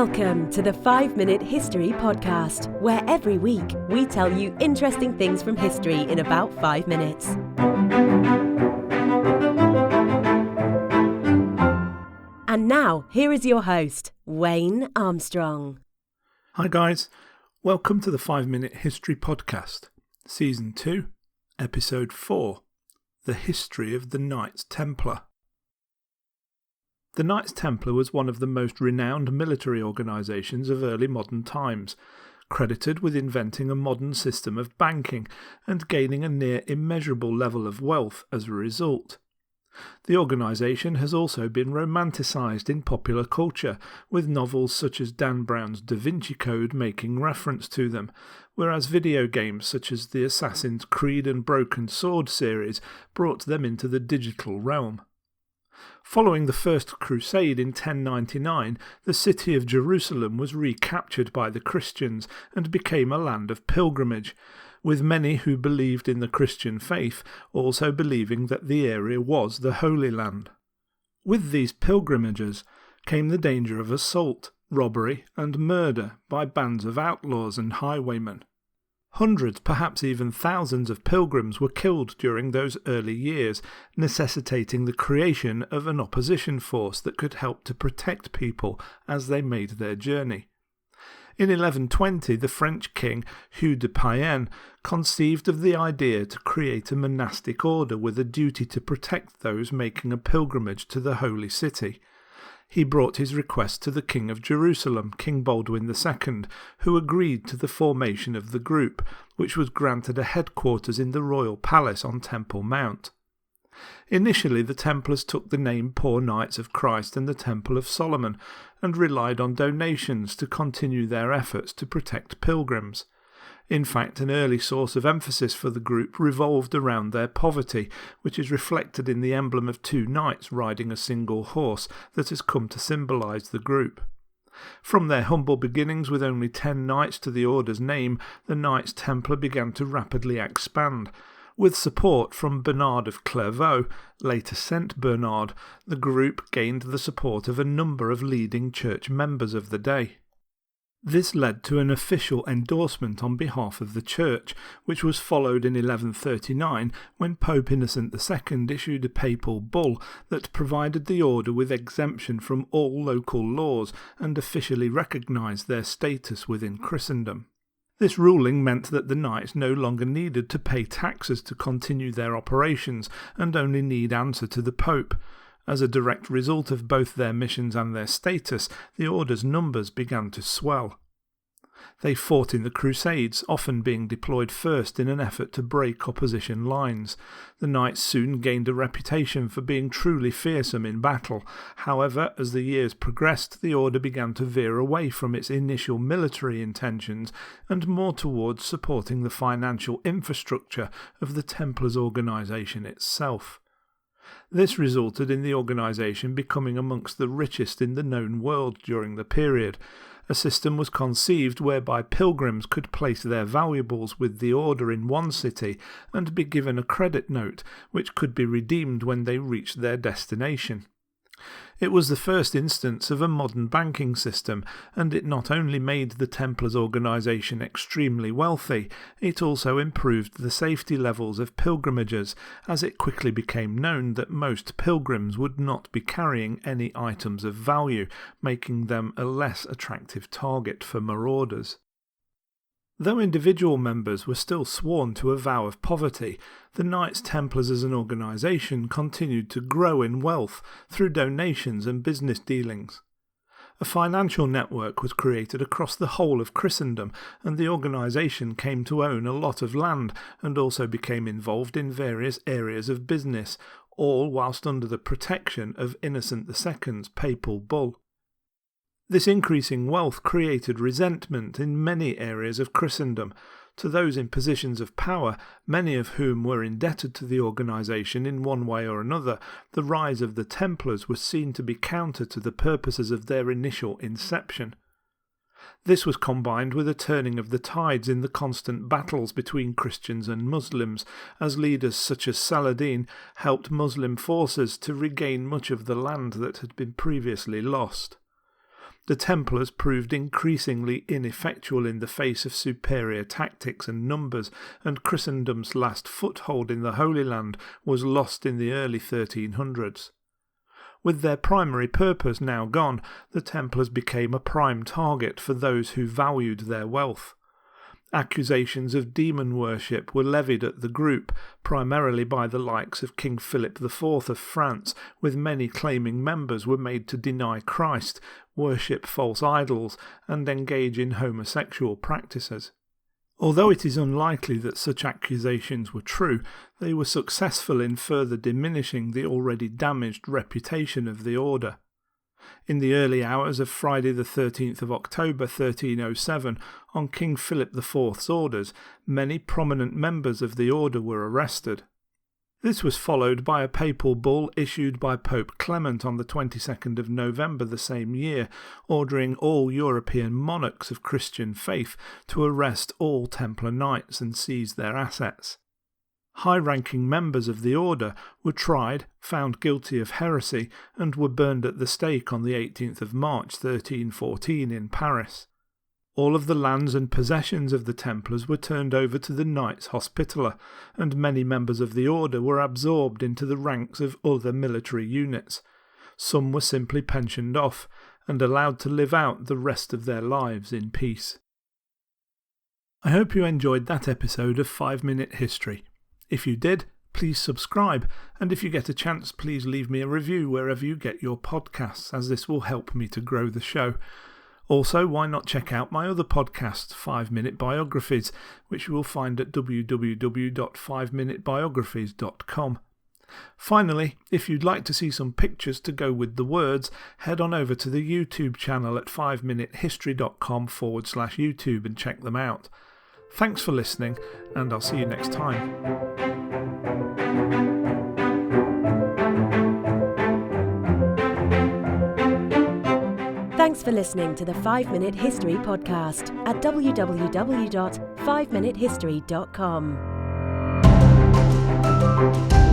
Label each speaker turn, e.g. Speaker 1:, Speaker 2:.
Speaker 1: Welcome to the 5-Minute History Podcast, where every week we tell you interesting things from history in about 5 minutes. And now, here is your host, Wayne Armstrong.
Speaker 2: Hi guys, welcome to the 5-Minute History Podcast, Season 2, Episode 4, The History of the Knights Templar. The Knights Templar was one of the most renowned military organisations of early modern times, credited with inventing a modern system of banking and gaining a near immeasurable level of wealth as a result. The organisation has also been romanticised in popular culture, with novels such as Dan Brown's Da Vinci Code making reference to them, whereas video games such as the Assassin's Creed and Broken Sword series brought them into the digital realm. Following the First Crusade in 1099, the city of Jerusalem was recaptured by the Christians and became a land of pilgrimage, with many who believed in the Christian faith also believing that the area was the Holy Land. With these pilgrimages came the danger of assault, robbery and murder by bands of outlaws and highwaymen. Hundreds, perhaps even thousands of pilgrims were killed during those early years, necessitating the creation of an opposition force that could help to protect people as they made their journey. In 1120, the French king Hugh de Payenne conceived of the idea to create a monastic order with a duty to protect those making a pilgrimage to the Holy City. He brought his request to the King of Jerusalem, King Baldwin II, who agreed to the formation of the group, which was granted a headquarters in the royal palace on Temple Mount. Initially, the Templars took the name Poor Knights of Christ and the Temple of Solomon, and relied on donations to continue their efforts to protect pilgrims. In fact, an early source of emphasis for the group revolved around their poverty, which is reflected in the emblem of two knights riding a single horse that has come to symbolise the group. From their humble beginnings with only 10 knights to the order's name, the Knights Templar began to rapidly expand. With support from Bernard of Clairvaux, later Saint Bernard, the group gained the support of a number of leading church members of the day. This led to an official endorsement on behalf of the Church, which was followed in 1139 when Pope Innocent II issued a papal bull that provided the order with exemption from all local laws and officially recognised their status within Christendom. This ruling meant that the knights no longer needed to pay taxes to continue their operations and only need answer to the Pope. As a direct result of both their missions and their status, the order's numbers began to swell. They fought in the Crusades, often being deployed first in an effort to break opposition lines. The knights soon gained a reputation for being truly fearsome in battle. However, as the years progressed, the order began to veer away from its initial military intentions and more towards supporting the financial infrastructure of the Templars' organisation itself. This resulted in the organisation becoming amongst the richest in the known world during the period. A system was conceived whereby pilgrims could place their valuables with the order in one city and be given a credit note, which could be redeemed when they reached their destination. It was the first instance of a modern banking system, and it not only made the Templars' organisation extremely wealthy, it also improved the safety levels of pilgrimages, as it quickly became known that most pilgrims would not be carrying any items of value, making them a less attractive target for marauders. Though individual members were still sworn to a vow of poverty, the Knights Templars as an organisation continued to grow in wealth through donations and business dealings. A financial network was created across the whole of Christendom, and the organisation came to own a lot of land and also became involved in various areas of business, all whilst under the protection of Innocent II's papal bull. This increasing wealth created resentment in many areas of Christendom. To those in positions of power, many of whom were indebted to the organisation in one way or another, the rise of the Templars was seen to be counter to the purposes of their initial inception. This was combined with a turning of the tides in the constant battles between Christians and Muslims, as leaders such as Saladin helped Muslim forces to regain much of the land that had been previously lost. the Templars proved increasingly ineffectual in the face of superior tactics and numbers, and Christendom's last foothold in the Holy Land was lost in the early 1300s. With their primary purpose now gone, the Templars became a prime target for those who valued their wealth. Accusations of demon worship were levied at the group, primarily by the likes of King Philip IV of France, with many claiming members were made to deny Christ, worship false idols, and engage in homosexual practices. Although it is unlikely that such accusations were true, they were successful in further diminishing the already damaged reputation of the order. In the early hours of Friday the 13th of October 1307, on King Philip IV's orders, many prominent members of the order were arrested. This was followed by a papal bull issued by Pope Clement on the 22nd of November the same year, ordering all European monarchs of Christian faith to arrest all Templar knights and seize their assets. High-ranking members of the order were tried, found guilty of heresy, and were burned at the stake on the 18th of March 1314 in Paris. All of the lands and possessions of the Templars were turned over to the Knights Hospitaller, and many members of the order were absorbed into the ranks of other military units. Some were simply pensioned off, and allowed to live out the rest of their lives in peace. I hope you enjoyed that episode of 5 Minute History. If you did, please subscribe, and if you get a chance, please leave me a review wherever you get your podcasts, as this will help me to grow the show. Also, why not check out my other podcast, 5 Minute Biographies, which you will find at www.5minutebiographies.com. Finally, if you'd like to see some pictures to go with the words, head on over to the YouTube channel at 5minutehistory.com/YouTube and check them out. Thanks for listening, and I'll see you next time.
Speaker 1: Thanks for listening to the 5 Minute History podcast at www.5minutehistory.com.